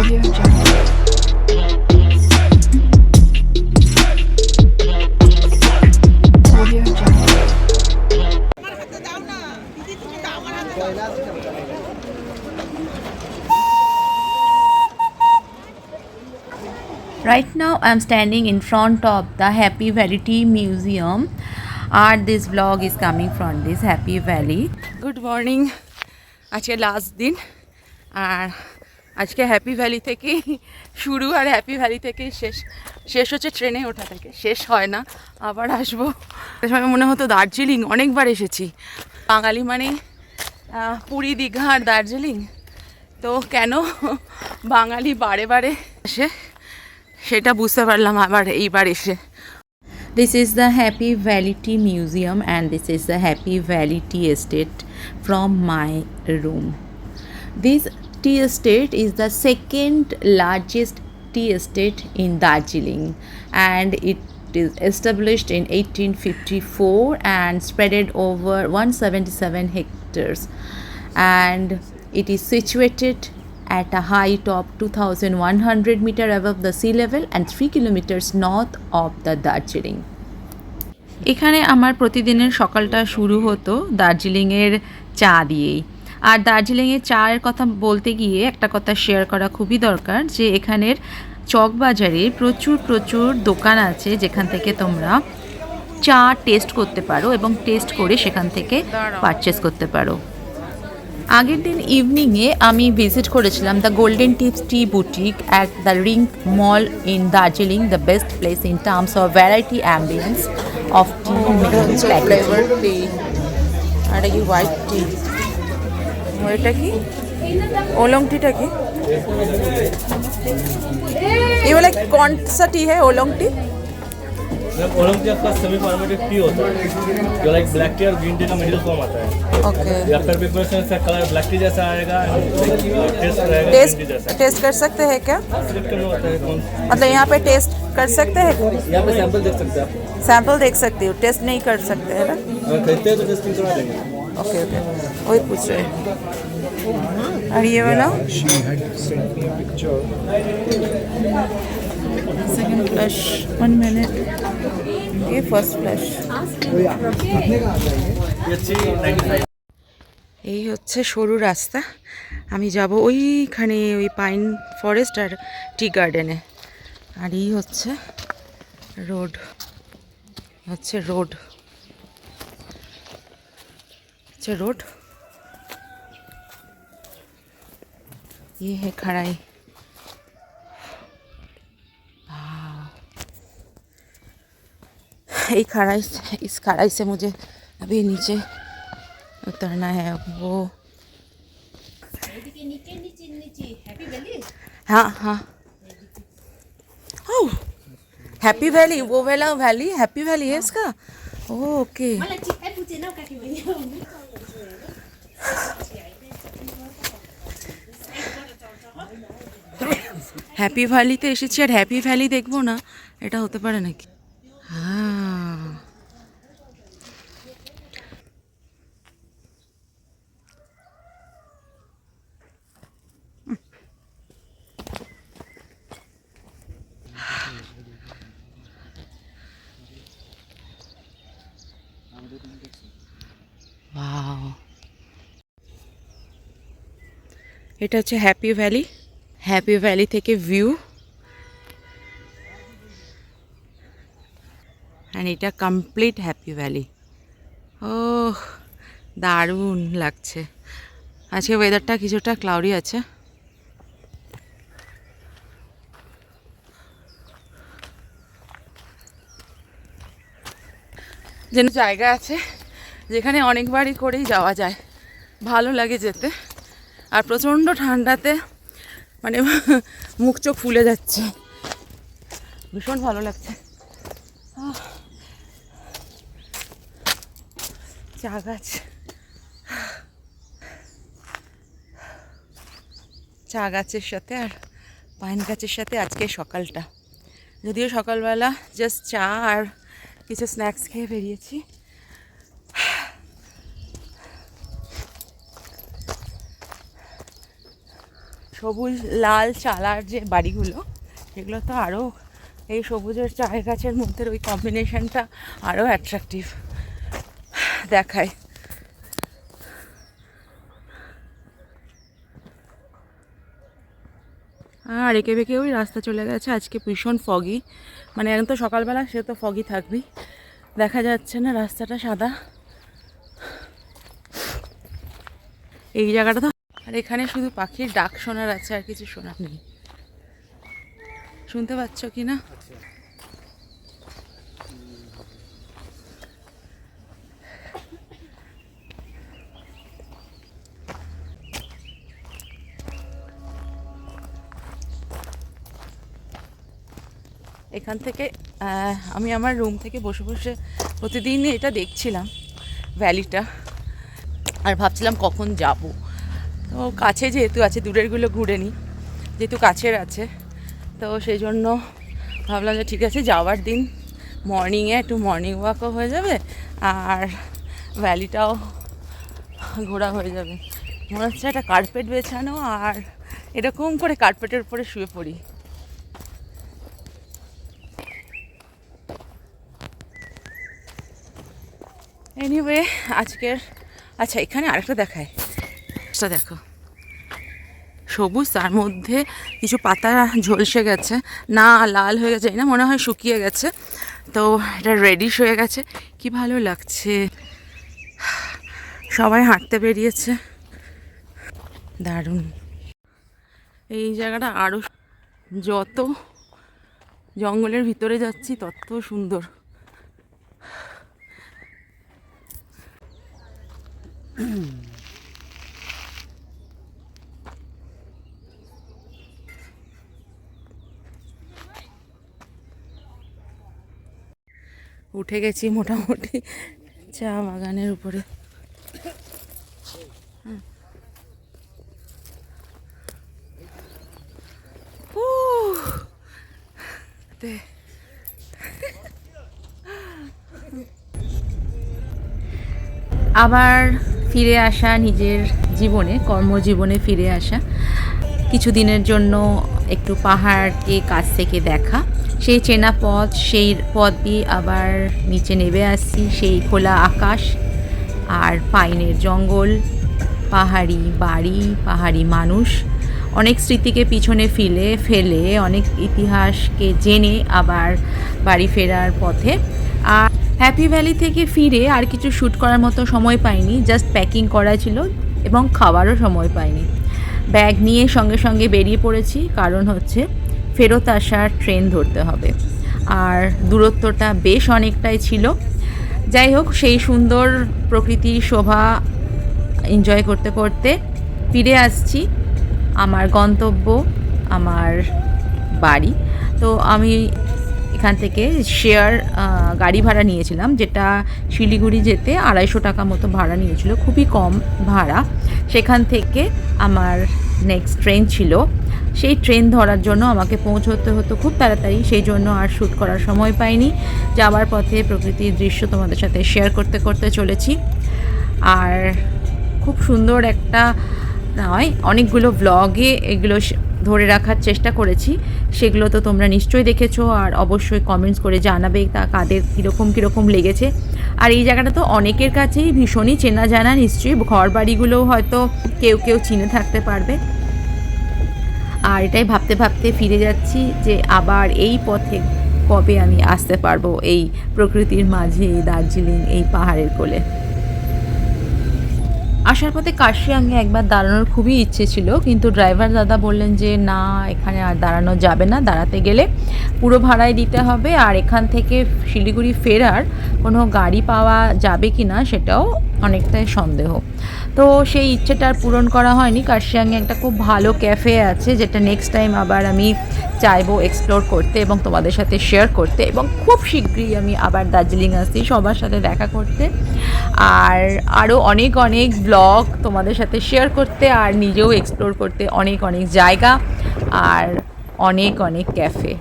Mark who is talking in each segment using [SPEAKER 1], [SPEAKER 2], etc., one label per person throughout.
[SPEAKER 1] Audio Jungle. Audio Jungle.
[SPEAKER 2] Right now I'm standing in front of the Happy Valley Tea Museum and this vlog is coming from this Happy Valley. Good morning. আজকে last দিন আর আজকে happy valley থেকেই শুরু আর happy valley থেকেই শেষ হচ্ছে ট্রেনে ওঠা থেকে শেষ হয় না আবার আসবো সময় মনে হতো দার্জিলিং অনেকবার এসেছি বাঙালি মানে পুরী দীঘা আর দার্জিলিং তো কেন বাঙালি বারে বারে এসে সেটা বুঝতে পারলাম আবার এইবার এসে This is the Happy Valley Tea Museum and this is the Happy Valley Tea Estate from my room. This tea estate is the second largest tea estate in Darjeeling and it is established in 1854 and spreaded over 177 hectares and it is situated at a height of 2100 meter above the sea level and 3 kilometers north of the Darjeeling. এখানে আমার প্রতিদিনের সকালটা শুরু হতো দার্জিলিংয়ের চা দিয়েই আর দার্জিলিংয়ের চায়ের কথা বলতে গিয়ে একটা কথা শেয়ার করা খুবই দরকার যে এখানের চকবাজারে প্রচুর দোকান আছে যেখান থেকে তোমরা চা টেস্ট করতে পারো এবং টেস্ট করে সেখান থেকে পারচেস করতে পারো আগের দিন ইভিনিংয়ে আমি ভিজিট করেছিলাম the golden tips tea boutique at the ring mall in Darjeeling the best place in terms of variety ambience of tea flavour tea আর কি হোয়াইট টি ওইটা কি ओलोंग टीটা কি ये वाला कौन सा टी है ओलोंग टी
[SPEAKER 3] ओलोंग टी आपका सेमी फॉर्मेटेड टी होता है जो लाइक ब्लैक टी और ग्रीन टी का मिडिल फॉर्म आता है
[SPEAKER 2] ओके
[SPEAKER 3] या फिर प्रिपरेशन से कलर ब्लैक टी जैसा आएगा टेस्ट रहेगा
[SPEAKER 2] टेस्ट
[SPEAKER 3] ग्रीन टी जैसा
[SPEAKER 2] टेस्ट कर सकते हैं क्या
[SPEAKER 3] सिलेक्ट करना होता है कौन
[SPEAKER 2] मतलब यहाँ पे टेस्ट कर सकते हैं
[SPEAKER 3] यहाँ पे सैंपल देख सकते हैं आप
[SPEAKER 2] सैंपल देख सकती हो टेस्ट नहीं कर सकते है ना
[SPEAKER 3] अगर खरीदते हैं तो टेस्टिंग करा देंगे
[SPEAKER 2] ओके ओके वही पूछ रहे हैं और ये वाला
[SPEAKER 1] She had sent me a picture.
[SPEAKER 2] Second flush 1 minute ये फर्स्ट फ्लश
[SPEAKER 3] ये अच्छी 95
[SPEAKER 2] এই হচ্ছে সরু রাস্তা আমি যাব ওইখানে ওই পাইন ফরেস্ট আর টি গার্ডেনে আর এই হচ্ছে রোড रोड ये है खड़ाई इस खड़ाई से मुझे अभी नीचे उतरना है वो हाँ ओह हैप्पी वैली वो वाला वैली हैप्पी वैली है इसका ओके হ্যাপি ভ্যালিতে এসেছি আর হ্যাপি ভ্যালি দেখবো না এটা হতে পারে নাকি হ্যাঁ ওয়াও এটা হচ্ছে হ্যাপি ভ্যালি থেকে ভিউ অ্যান্ড এটা কমপ্লিট হ্যাপি ভ্যালি ও দারুণ লাগছে আজকে ওয়েদারটা কিছুটা ক্লাউডি আছে যেন জায়গা আছে যেখানে অনেকবারই করেই যাওয়া যায় ভালো লাগে যেতে আর প্রচণ্ড ঠান্ডাতে মানে মুখ চোখ ফুলে যাচ্ছে ভীষণ ভালো লাগছে চা গাছের সাথে আর পাইন গাছের সাথে আজকে সকালটা যদিও সকালবেলা জাস্ট চা আর কিছু স্ন্যাক্স খেয়ে বেরিয়েছি সবুজ লাল চালার যে বাড়িগুলো, সেগুলো তো আরও, এই সবুজের চায়ের গাছের মধ্যে ওই কম্বিনেশনটা আরও অ্যাট্রাকটিভ দেখায়। আর এঁকে বেঁকে ওই রাস্তা চলে গেছে। আজকে ভীষণ ফগি, মানে এখন তো সকালবেলা, সে তো ফগি থাকবেই, দেখা যাচ্ছে না রাস্তাটা সাদা। এই জায়গাটা তো, আর এখানে শুধু পাখির ডাক শোনার আছে, আর কিছু শোনার নেই। শুনতে পাচ্ছ কি না? এখান থেকে আমি আমার রুম থেকে বসে বসে প্রতিদিন এটা দেখছিলাম ভ্যালিটা, আর ভাবছিলাম কখন যাব। তো কাছে যেহেতু আছে, দূরেরগুলো ঘুরে নিই, যেহেতু কাছের আছে, তো সেই জন্য ভাবলাম যে ঠিক আছে, যাওয়ার দিন মর্নিংয়ে একটু মর্নিং ওয়াকও হয়ে যাবে আর ভ্যালিটাও ঘোরা হয়ে যাবে। মনে হচ্ছে একটা কার্পেট বেছানো, আর এরকম করে কার্পেটের উপরে শুয়ে পড়ি। এনিওয়ে আজকের, আচ্ছা এখানে আরেকটা দেখায়, এটা দেখো, সবুজ, তার মধ্যে কিছু পাতা ঝলসে গেছে, না লাল হয়ে গেছে না, মনে হয় শুকিয়ে গেছে, তো এটা রেডিশ হয়ে গেছে। কি ভালো লাগছে, সবাই হাঁটতে বেরিয়েছে, দারুণ। এই জায়গাটা আরও, যত জঙ্গলের ভিতরে যাচ্ছি তত সুন্দর। উঠে গেছি মোটামুটি চা বাগানের উপরে। আবার ফিরে আসা, নিজের জীবনে, কর্মজীবনে ফিরে আসা, কিছুদিনের জন্য একটু পাহাড়কে কাছ থেকে দেখা, সেই চেনা পথ, সেই পথ দিয়ে আবার নিচে নেমে আসছি, সেই খোলা আকাশ আর পাইনের জঙ্গল, পাহাড়ি বাড়ি, পাহাড়ি মানুষ, অনেক স্মৃতিকে পিছনে ফেলে অনেক ইতিহাসকে জেনে আবার বাড়ি ফেরার পথে। আর হ্যাপি ভ্যালি থেকে ফিরে আর কিছু শ্যুট করার মতো সময় পাইনি, জাস্ট প্যাকিং করা ছিল এবং খাওয়ারও সময় পাইনি। ব্যাগ নিয়ে সঙ্গে সঙ্গে বেরিয়ে পড়েছি, কারণ হচ্ছে ফেরত আসার ট্রেন ধরতে হবে, আর দূরত্বটা বেশ অনেকটাই ছিল। যাই হোক, সেই সুন্দর প্রকৃতির শোভা এনজয় করতে করতে ফিরে আসছি আমার গন্তব্য, আমার বাড়ি। তো আমি এখান থেকে শেয়ার গাড়ি ভাড়া নিয়েছিলাম, যেটা শিলিগুড়ি যেতে 250 টাকা মতো ভাড়া নিয়েছিল, খুবই কম ভাড়া। সেখান থেকে আমার নেক্সট ট্রেন ছিল, সেই ট্রেন ধরার জন্য আমাকে পৌঁছতে হতো খুব তাড়াতাড়ি, সেই জন্য আর শ্যুট করার সময় পাইনি। যাওয়ার পথে প্রকৃতির দৃশ্য তোমাদের সাথে শেয়ার করতে করতে চলেছি। আর খুব সুন্দর একটা নয়, অনেকগুলো ব্লগে এগুলো ধরে রাখার চেষ্টা করেছি, সেগুলো তো তোমরা নিশ্চয়ই দেখেছো, আর অবশ্যই কমেন্টস করে জানাবে তা কাদের কীরকম লেগেছে। আর এই জায়গাটা তো অনেকের কাছেই ভীষণই চেনা জানা, নিশ্চয়ই ঘর বাড়িগুলোও হয়তো কেউ চিনে থাকতে পারবে। আর এটাই ভাবতে ভাবতে ফিরে যাচ্ছি যে আবার এই পথে কবে আমি আসতে পারবো, এই প্রকৃতির মাঝে, দার্জিলিং, এই পাহাড়ের কোলে। আসার পথে কার্শিয়াংয়ে একবার দাঁড়ানোর খুবই ইচ্ছে ছিল, কিন্তু ড্রাইভার দাদা বললেন যে না, এখানে আর দাঁড়ানো যাবে না, দাঁড়াতে গেলে পুরো ভাড়াই দিতে হবে, আর এখান থেকে শিলিগুড়ি ফেরার কোনো গাড়ি পাওয়া যাবে কি না সেটাও অনেকটাই সন্দেহ। তো সেই ইচ্ছেটা আর পূরণ করা হয়নি। কার্শিয়াংয়ে একটা খুব ভালো ক্যাফে আছে, যেটা নেক্সট টাইম আবার আমি চাইবো এক্সপ্লোর করতে এবং তোমাদের সাথে শেয়ার করতে, এবং খুব শীঘ্রই আমি আবার দার্জিলিং আসছি সবার সাথে দেখা করতে, আর আরও অনেক ব্লগ তোমাদের সাথে শেয়ার করতে, আর নিজেও এক্সপ্লোর করতে অনেক জায়গা আর অনেক ক্যাফে।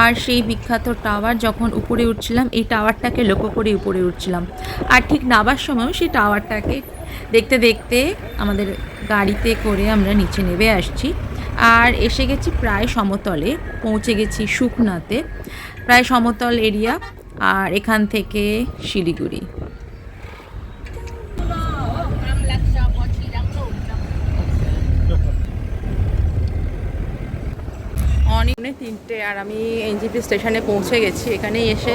[SPEAKER 2] আর সেই বিখ্যাত টাওয়ার যখন উপরে উঠছিলাম, এই টাওয়ারটাকে লক্ষ্য করে উপরে উঠছিলাম। আর ঠিক নামার সময়ও সেই টাওয়ারটাকে দেখতে দেখতে আমাদের গাড়িতে করে আমরা নিচে নেমে আসছি। আর এসে গেছি প্রায় সমতলে, পৌঁছে গেছি সুখনাতে, প্রায় সমতল এরিয়া। আর এখান থেকে শিলিগুড়ি। অনেক 3টে আর আমি এনজিপি স্টেশনে পৌঁছে গেছি। এখানে এসে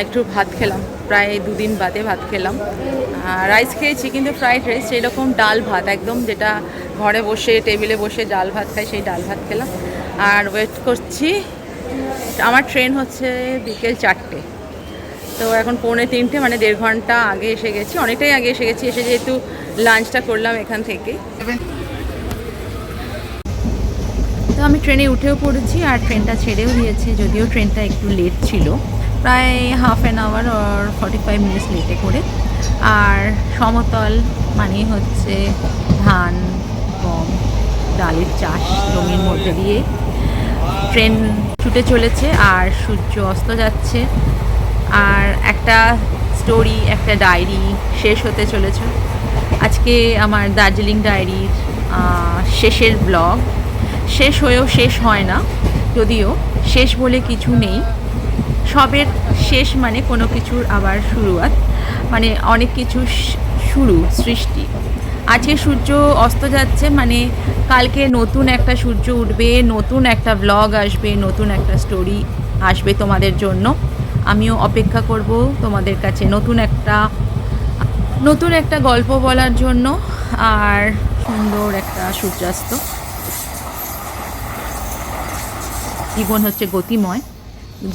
[SPEAKER 2] একটু ভাত খেলাম, প্রায় 2 দিন বাদে ভাত খেলাম। রাইস খেয়েছি কিন্তু ফ্রাইড রাইস, সেরকম ডাল ভাত একদম, যেটা ঘরে বসে টেবিলে বসে ডাল ভাত খাই, সেই ডাল ভাত খেলাম। আর ওয়েট করছি, আমার ট্রেন হচ্ছে বিকেল 4টে। তো এখন 2:45, মানে 1.5 ঘন্টা আগে এসে গেছি, অনেকটাই আগে এসে গেছি। এসে যেহেতু লাঞ্চটা করলাম এখান থেকে, তো আমি ট্রেনে উঠেও পড়েছি আর ট্রেনটা ছেড়েও দিয়েছে, যদিও ট্রেনটা একটু লেট ছিল, প্রায় হাফ অ্যান আওয়ার আর 45 মিনিটস লেটে করে। আর সমতল মানে হচ্ছে ধান, গম, ডালের চাষ জমির মধ্যে দিয়ে ট্রেন ছুটে চলেছে আর সূর্য অস্ত যাচ্ছে। আর একটা স্টোরি, একটা ডায়েরি শেষ হতে চলেছে। আজকে আমার দার্জিলিং ডায়েরির শেষের ব্লগ, শেষ হয়েও শেষ হয় না, যদিও শেষ বলে কিছু নেই, সবের শেষ মানে কোনো কিছুর আবার শুরুয়াত, মানে অনেক কিছু শুরু, সৃষ্টি। আজকে সূর্য অস্ত যাচ্ছে, মানে কালকে নতুন একটা সূর্য উঠবে, নতুন একটা ব্লগ আসবে, নতুন একটা স্টোরি আসবে তোমাদের জন্য। আমিও অপেক্ষা করব তোমাদের কাছে নতুন একটা গল্প বলার জন্য, আর সুন্দর একটা সূর্যাস্ত। জীবন হচ্ছে গতিময়,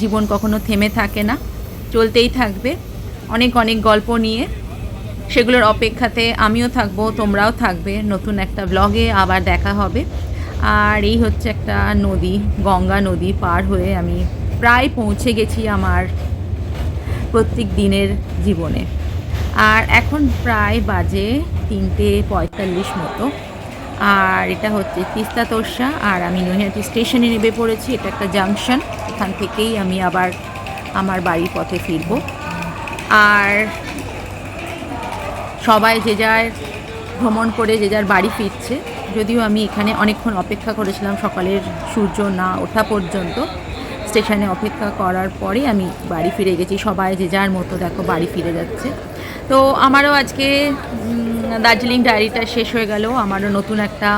[SPEAKER 2] জীবন কখনো থেমে থাকে না, চলতেই থাকবে অনেক অনেক গল্প নিয়ে। সেগুলোর অপেক্ষাতে আমিও থাকবো, তোমরাও থাকবে। নতুন একটা ব্লগে আবার দেখা হবে। আর এই হচ্ছে একটা নদী, গঙ্গা নদী পার হয়ে আমি প্রায় পৌঁছে গেছি আমার প্রত্যেক দিনের জীবনে। আর এখন প্রায় বাজে 3:45 মতো। আর এটা হচ্ছে তিস্তা তোরসা, আর আমি নৈহাটি স্টেশনে নেমে পড়েছি। এটা একটা জাংশন, এখান থেকেই আমি আবার আমার বাড়ির পথে ফিরব। আর সবাই যে যার ভ্রমণ করে যে যার বাড়ি ফিরছে, যদিও আমি এখানে অনেকক্ষণ অপেক্ষা করেছিলাম, সকালের সূর্য না ওঠা পর্যন্ত স্টেশনে অপেক্ষা করার পরে আমি বাড়ি ফিরে গেছি। সবাই যে যার মতো দেখো বাড়ি ফিরে যাচ্ছে। তো আমারও আজকে দার্জিলিং ডায়েরিটা শেষ হয়ে গেল। আমারও নতুন একটা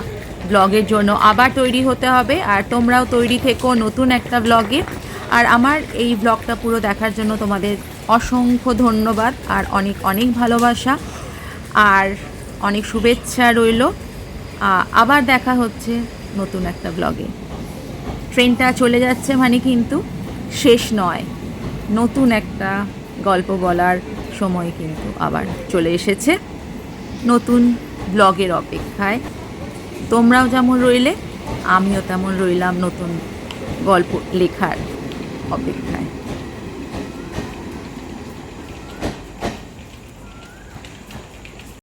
[SPEAKER 2] ব্লগের জন্য আবার তৈরি হতে হবে, আর তোমরাও তৈরি থেকো নতুন একটা ব্লগে। আর আমার এই ব্লগটা পুরো দেখার জন্য তোমাদের অসংখ্য ধন্যবাদ, আর অনেক অনেক ভালোবাসা, আর অনেক শুভেচ্ছা রইল। আবার দেখা হচ্ছে নতুন একটা ব্লগে। ট্রেনটা চলে যাচ্ছে মানে কিন্তু শেষ নয়, নতুন একটা গল্প বলার সময় কিন্তু আবার চলে এসেছে নতুন ব্লগের অপেক্ষায়। তোমরাও যেমন রইলে, আমিও তেমন রইলাম নতুন গল্প লেখার অপেক্ষায়।